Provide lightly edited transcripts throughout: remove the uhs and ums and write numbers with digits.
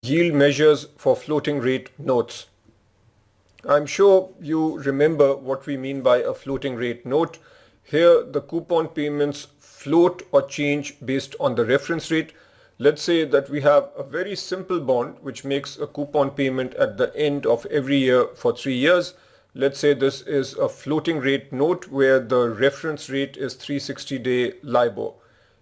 yield measures for floating rate notes. I'm sure you remember what we mean by a floating rate note. Here the coupon payments float or change based on the reference rate. Let's say that we have a very simple bond which makes a coupon payment at the end of every year for 3 years. Let's say this is a floating rate note where the reference rate is 360-day LIBOR.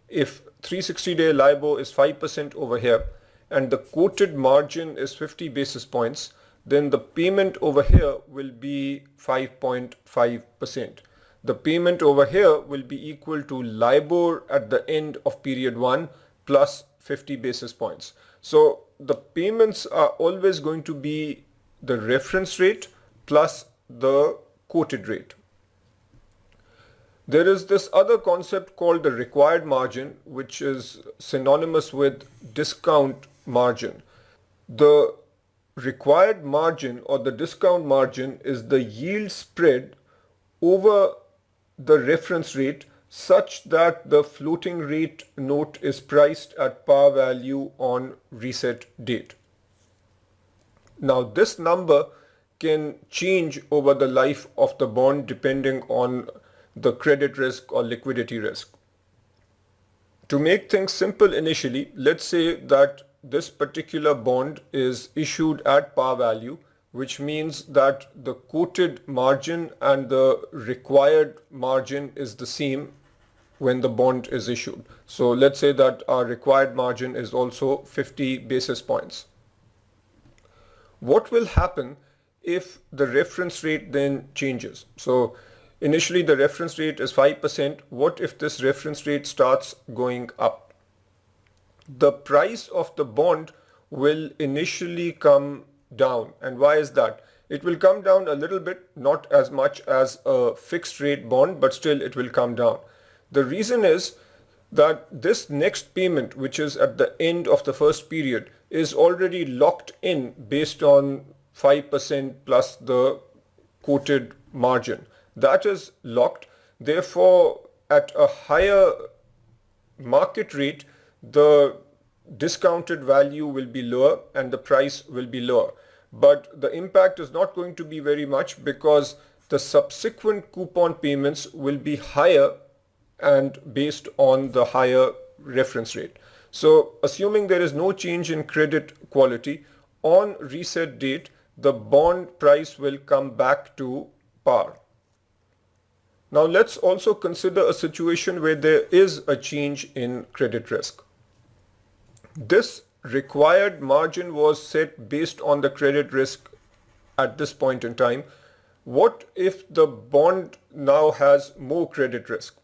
If 360-day LIBOR is 5% over here and the quoted margin is 50 basis points, then the payment over here will be 5.5%. The payment over here will be equal to LIBOR at the end of period 1 plus 50 basis points. So the payments are always going to be the reference rate plus the quoted rate. There is this other concept called the required margin, which is synonymous with discount margin. The required margin or the discount margin is the yield spread over the reference rate such that the floating rate note is priced at par value on reset date. Now this number can change over the life of the bond depending on the credit risk or liquidity risk. To make things simple initially, let's say that this particular bond is issued at par value, which means that the quoted margin and the required margin is the same when the bond is issued. So let's say that our required margin is also 50 basis points. What will happen if the reference rate then changes? So initially the reference rate is 5%. What if this reference rate starts going up? The price of the bond will initially come down. And why is that? It will come down a little bit, not as much as a fixed rate bond, but still it will come down. The reason is that this next payment, which is at the end of the first period, is already locked in based on 5% plus the quoted margin. That is locked. Therefore, at a higher market rate, the discounted value will be lower and the price will be lower. But the impact is not going to be very much because the subsequent coupon payments will be higher and based on the higher reference rate. So assuming there is no change in credit quality, on reset date, the bond price will come back to par. Now let's also consider a situation where there is a change in credit risk. This required margin was set based on the credit risk at this point in time. What if the bond now has more credit risk?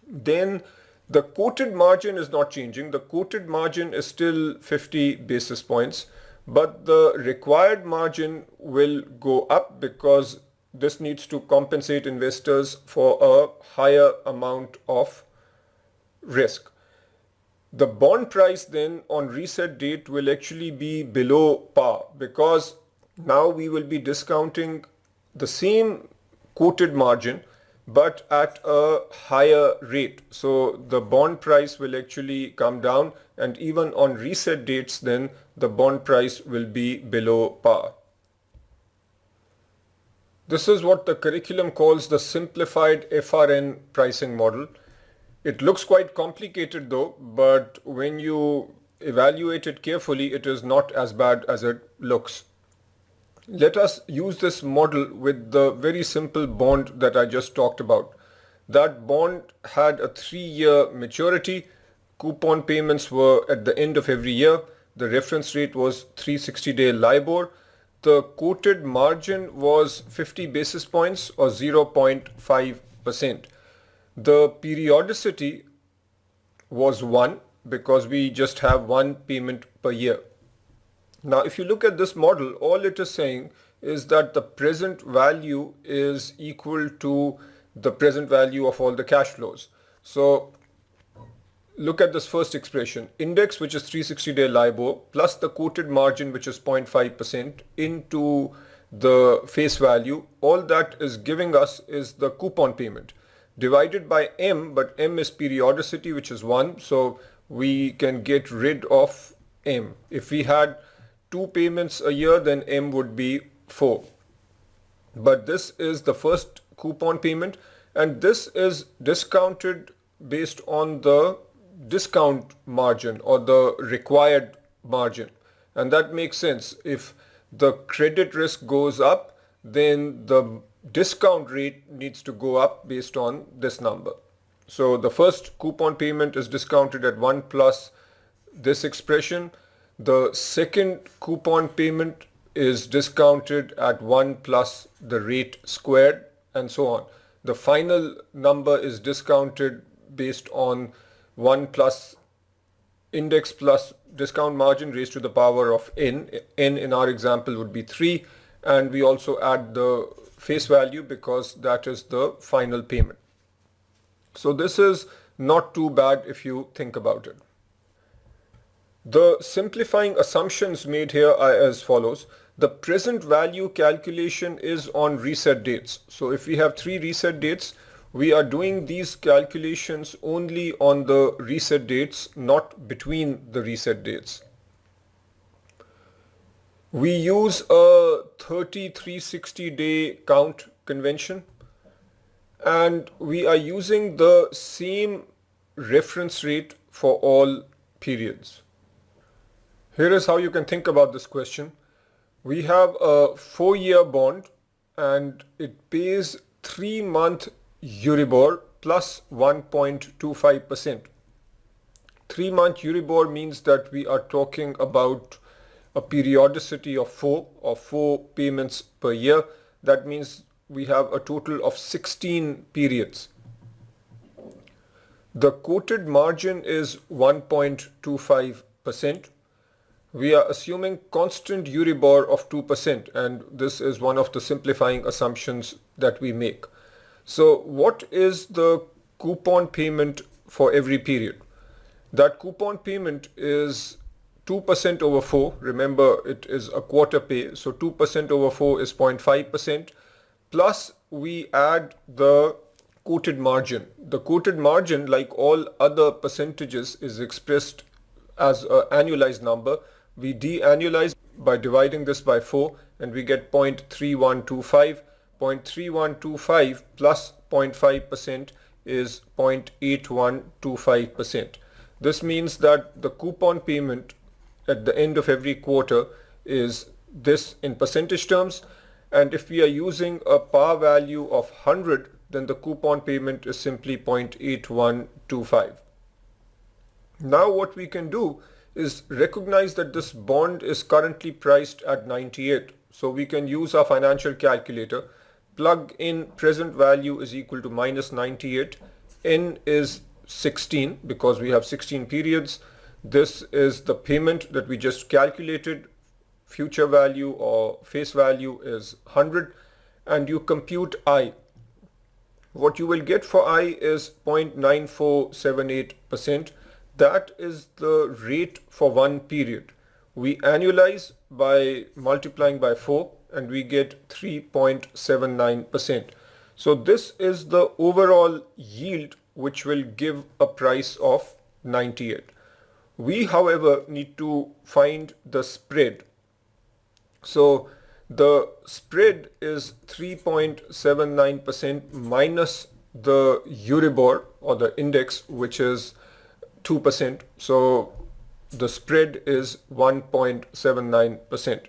Then the quoted margin is not changing. The quoted margin is still 50 basis points, but the required margin will go up because this needs to compensate investors for a higher amount of risk. The bond price then on reset date will actually be below par because now we will be discounting the same quoted margin but at a higher rate. So the bond price will actually come down, and even on reset dates then the bond price will be below par. This is what the curriculum calls the simplified FRN pricing model. It looks quite complicated though, but when you evaluate it carefully, it is not as bad as it looks. Let us use this model with the very simple bond that I just talked about. That bond had a 3-year maturity. Coupon payments were at the end of every year. The reference rate was 360-day LIBOR. The quoted margin was 50 basis points or 0.5%. The periodicity was 1 because we just have one payment per year. Now if you look at this model, all it is saying is that the present value is equal to the present value of all the cash flows. So look at this first expression, index, which is 360-day LIBOR, plus the quoted margin, which is 0.5%, into the face value. All that is giving us is the coupon payment divided by M, but M is periodicity, which is 1. So we can get rid of M. If we had 2 payments a year, then M would be 4. But this is the first coupon payment, and this is discounted based on the discount margin or the required margin. And that makes sense. If the credit risk goes up, then the discount rate needs to go up based on this number. So the first coupon payment is discounted at 1 plus this expression. The second coupon payment is discounted at 1 plus the rate squared, and so on. The final number is discounted based on 1 plus index plus discount margin raised to the power of n. N in our example would be 3, and we also add the face value because that is the final payment. So this is not too bad if you think about it. The simplifying assumptions made here are as follows. The present value calculation is on reset dates. So if we have 3 reset dates, we are doing these calculations only on the reset dates, not between the reset dates. We use a 360 day count convention, and we are using the same reference rate for all periods. Here is how you can think about this question. We have a 4-year bond and it pays 3-month Euribor plus 1.25%. 3-month Euribor means that we are talking about a periodicity of 4 payments per year. That means we have a total of 16 periods. The quoted margin is 1.25%. We are assuming constant Euribor of 2%, and this is one of the simplifying assumptions that we make. So what is the coupon payment for every period? That coupon payment is 2% over 4. Remember, it is a quarter pay, so 2% over 4 is 0.5%. Plus we add the quoted margin. The quoted margin, like all other percentages, is expressed as an annualized number. We de-annualize by dividing this by 4 and we get 0.3125. 0.3125 plus 0.5% is 0.8125%. This means that the coupon payment at the end of every quarter is this in percentage terms, and if we are using a par value of 100, then the coupon payment is simply 0.8125. Now what we can do is recognize that this bond is currently priced at 98. So we can use our financial calculator, plug in present value is equal to minus 98, n is 16 because we have 16 periods. This is the payment that we just calculated. Future value or face value is 100, and you compute I. What you will get for I is 0.9478%. That is the rate for one period. We annualize by multiplying by 4 and we get 3.79%. So this is the overall yield which will give a price of 98. We, however, need to find the spread. So the spread is 3.79% minus the Euribor or the index, which is 2%. So the spread is 1.79%.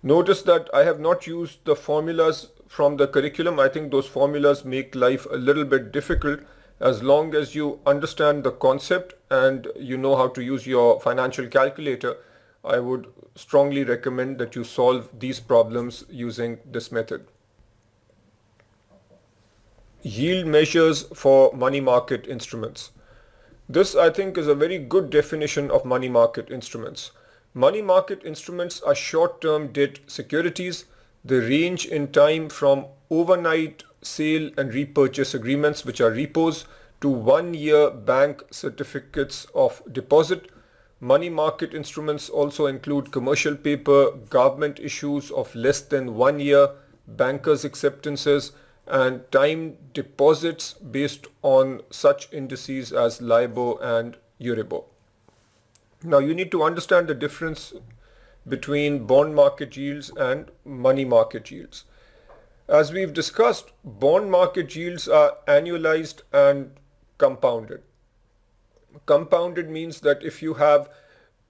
Notice that I have not used the formulas from the curriculum. I think those formulas make life a little bit difficult. As long as you understand the concept and you know how to use your financial calculator, I would strongly recommend that you solve these problems using this method. Yield measures for money market instruments. This, I think, is a very good definition of money market instruments. Money market instruments are short-term debt securities. They range in time from overnight sale and repurchase agreements, which are repos, to 1-year bank certificates of deposit. Money market instruments also include commercial paper, government issues of less than 1 year, bankers' acceptances, and time deposits based on such indices as LIBOR and Euribor. Now you need to understand the difference between bond market yields and money market yields. As we've discussed, bond market yields are annualized and compounded. Compounded means that if you have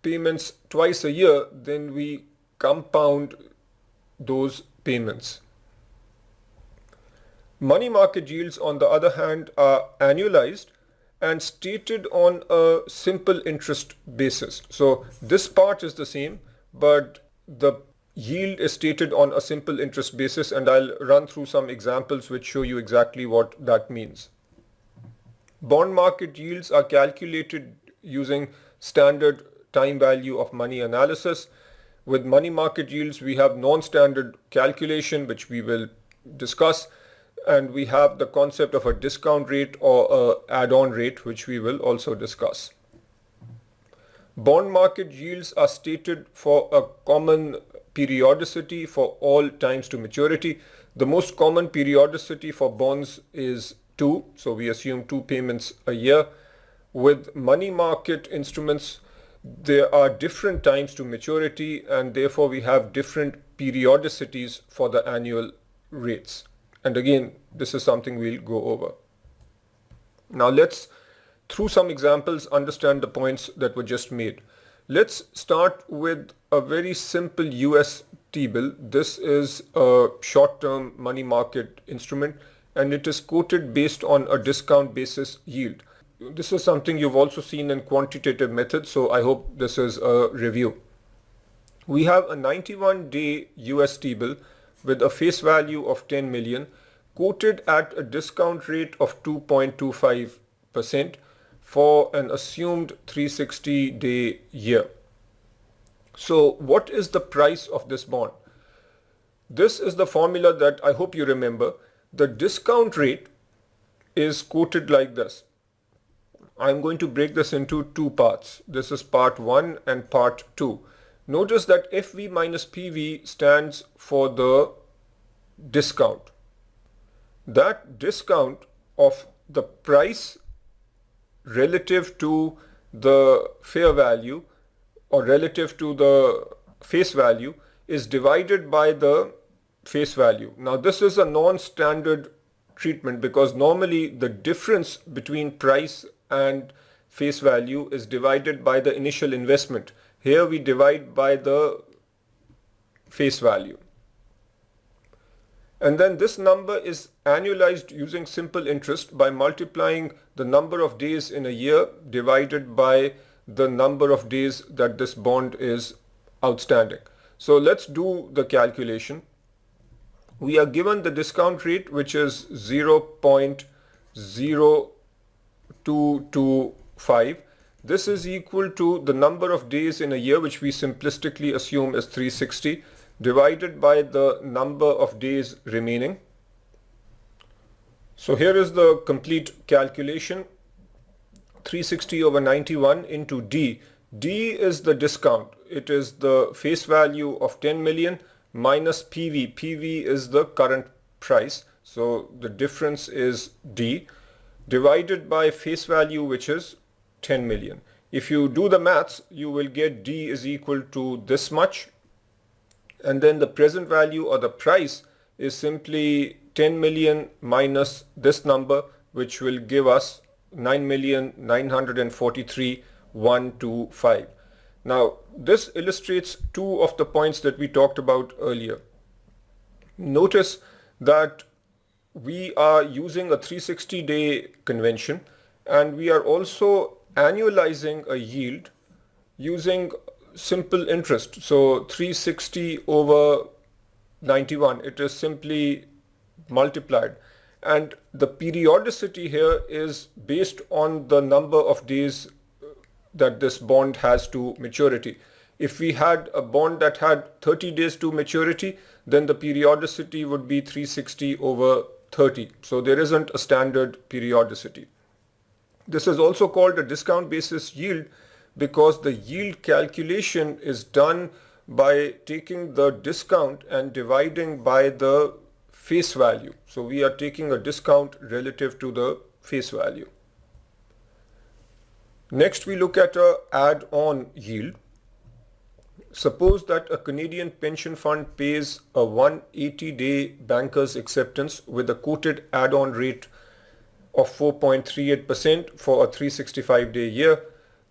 payments twice a year, then we compound those payments. Money market yields, on the other hand, are annualized and stated on a simple interest basis. So this part is the same, but the yield is stated on a simple interest basis, and I'll run through some examples which show you exactly what that means. Bond market yields are calculated using standard time value of money analysis. With money market yields, we have non-standard calculation, which we will discuss, and we have the concept of a discount rate or a add-on rate, which we will also discuss. Bond market yields are stated for a common periodicity for all times to maturity. The most common periodicity for bonds is 2, so we assume 2 payments a year. With money market instruments, there are different times to maturity, and therefore we have different periodicities for the annual rates. And again, this is something we'll go over. Now let's, through some examples, understand the points that were just made. Let's start with a very simple US T-bill. This is a short-term money market instrument, and it is quoted based on a discount basis yield. This is something you've also seen in quantitative methods, so I hope this is a review. We have a 91-day US T-bill with a face value of 10 million, quoted at a discount rate of 2.25% for an assumed 360-day year. So what is the price of this bond? This is the formula that I hope you remember. The discount rate is quoted like this. I'm going to break this into 2 parts. This is part 1 and part 2. Notice that FV minus PV stands for the discount. That discount of the price relative to the fair value or relative to the face value is divided by the face value. Now this is a non-standard treatment because normally the difference between price and face value is divided by the initial investment. Here we divide by the face value. And then this number is annualized using simple interest by multiplying the number of days in a year divided by the number of days that this bond is outstanding. So let's do the calculation. We are given the discount rate, which is 0.0225. This is equal to the number of days in a year, which we simplistically assume is 360, divided by the number of days remaining. So here is the complete calculation. 360 over 91 into D. D is the discount. It is the face value of 10 million minus PV. PV is the current price. So the difference is D divided by face value, which is 10 million. If you do the maths, you will get D is equal to this much. And then the present value or the price is simply 10 million minus this number, which will give us 9,943,125. Now this illustrates 2 of the points that we talked about earlier. Notice that we are using a 360-day convention, and we are also annualizing a yield using simple interest. So 360 over 91, it is simply multiplied, and the periodicity here is based on the number of days that this bond has to maturity. If we had a bond that had 30 days to maturity, then the periodicity would be 360 over 30. So there isn't a standard periodicity. This is also called a discount basis yield because the yield calculation is done by taking the discount and dividing by the face value. So we are taking a discount relative to the face value. Next, we look at a add-on yield. Suppose that a Canadian pension fund pays a 180-day banker's acceptance with a quoted add-on rate of 4.38% for a 365-day year.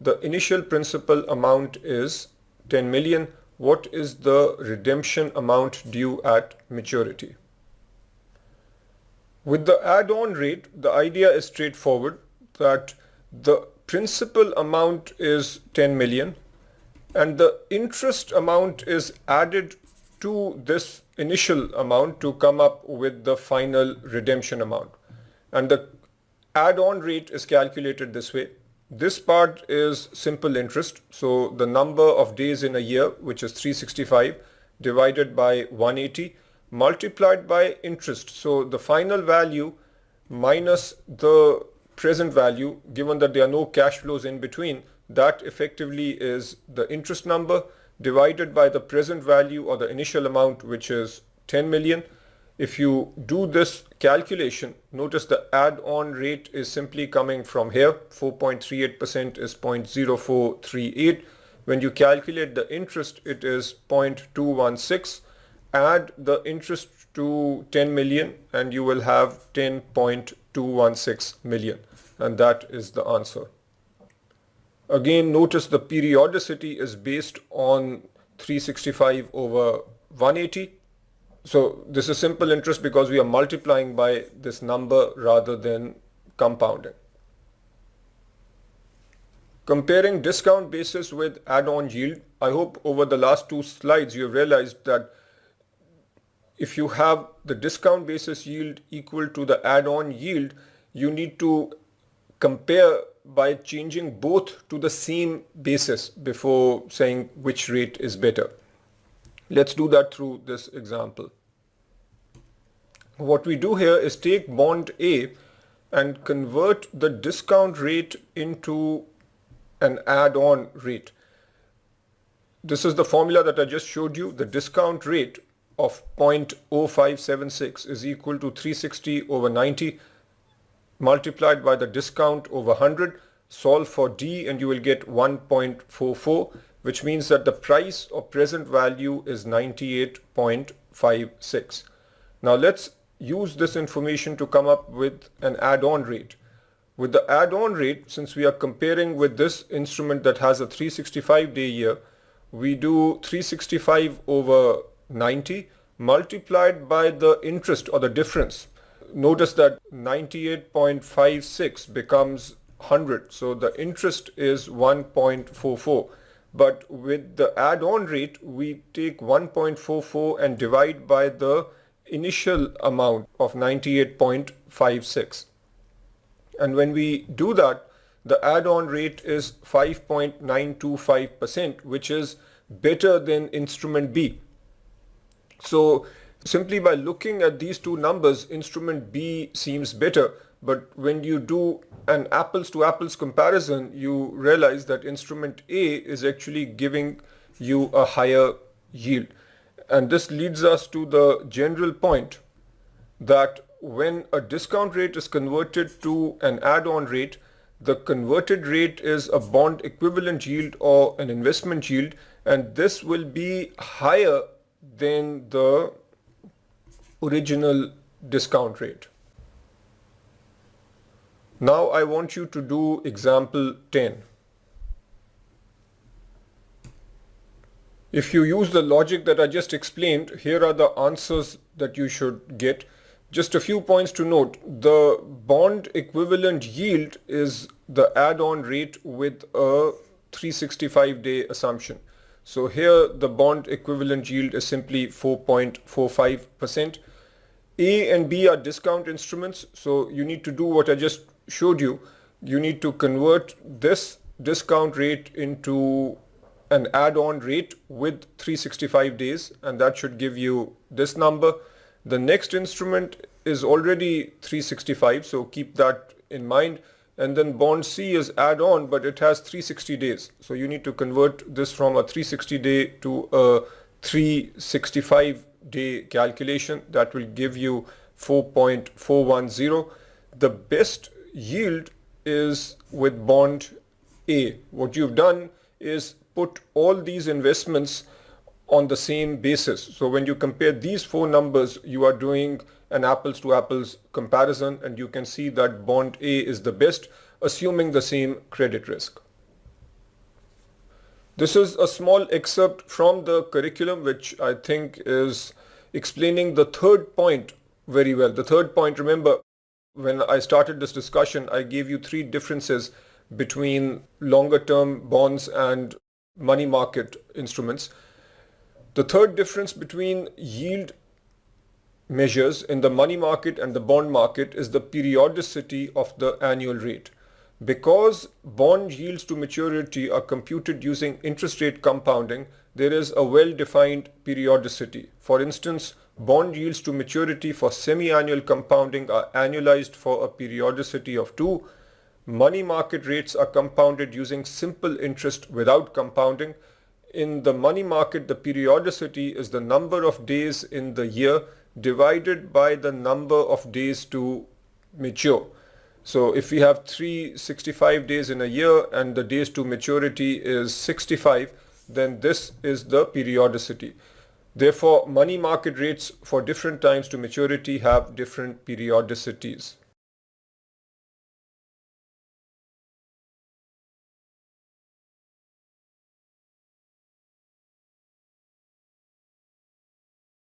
The initial principal amount is 10 million. What is the redemption amount due at maturity? With the add-on rate, the idea is straightforward, that the principal amount is 10 million and the interest amount is added to this initial amount to come up with the final redemption amount. And the add-on rate is calculated this way. This part is simple interest. So the number of days in a year, which is 365, divided by 180, multiplied by interest. So the final value minus the present value, given that there are no cash flows in between, that effectively is the interest number divided by the present value or the initial amount, which is 10 million. If you do this calculation, notice the add-on rate is simply coming from here. 4.38% is 0.0438. When you calculate the interest, it is 0.216. Add the interest to 10 million and you will have 10.216 million. And that is the answer. Again, notice the periodicity is based on 365 over 180. So this is simple interest because we are multiplying by this number rather than compounding. Comparing discount basis with add-on yield, I hope over the last two slides you have realized that if you have the discount basis yield equal to the add-on yield, you need to compare by changing both to the same basis before saying which rate is better. Let's do that through this example. What we do here is take bond A and convert the discount rate into an add-on rate. This is the formula that I just showed you. The discount rate of 0.0576 is equal to 360 over 90 multiplied by the discount over 100. Solve for D and you will get 1.44, which means that the price or present value is 98.56. Now let's use this information to come up with an add-on rate. With the add-on rate, since we are comparing with this instrument that has a 365-day year, we do 365 over 90 multiplied by the interest or the difference. Notice that 98.56 becomes 100, so the interest is 1.44. But with the add-on rate, we take 1.44 and divide by the initial amount of 98.56. And when we do that, the add-on rate is 5.925%, which is better than instrument B. So simply by looking at these two numbers, instrument B seems better. But when you do an apples to apples comparison, you realize that instrument A is actually giving you a higher yield. And this leads us to the general point that when a discount rate is converted to an add-on rate, the converted rate is a bond equivalent yield or an investment yield, and this will be higher than the original discount rate. Now I want you to do example 10. If you use the logic that I just explained, here are the answers that you should get. Just a few points to note. The bond equivalent yield is the add-on rate with a 365-day assumption. So here the bond equivalent yield is simply 4.45%. A and B are discount instruments, so you need to do what I just showed you. You need to convert this discount rate into an add-on rate with 365 days, and that should give you this number. The next instrument is already 365, so keep that in mind. And then bond C is add-on, but it has 360 days. So you need to convert this from a 360 day to a 365 day calculation. That will give you 4.410. The best yield is with bond A. What you've done is put all these investments on the same basis. So when you compare these four numbers, you are doing an apples to apples comparison, and you can see that bond A is the best, assuming the same credit risk. This is a small excerpt from the curriculum, which I think is explaining the third point very well. The third point, remember, when I started this discussion, I gave you three differences between longer term bonds and money market instruments. The third difference between yield measures in the money market and the bond market is the periodicity of the annual rate. Because bond yields to maturity are computed using interest rate compounding, there is a well-defined periodicity. For instance, bond yields to maturity for semi-annual compounding are annualized for a periodicity of 2. Money market rates are compounded using simple interest without compounding. In the money market, the periodicity is the number of days in the year divided by the number of days to mature. So if we have 365 days in a year and the days to maturity is 65, then this is the periodicity. Therefore, money market rates for different times to maturity have different periodicities.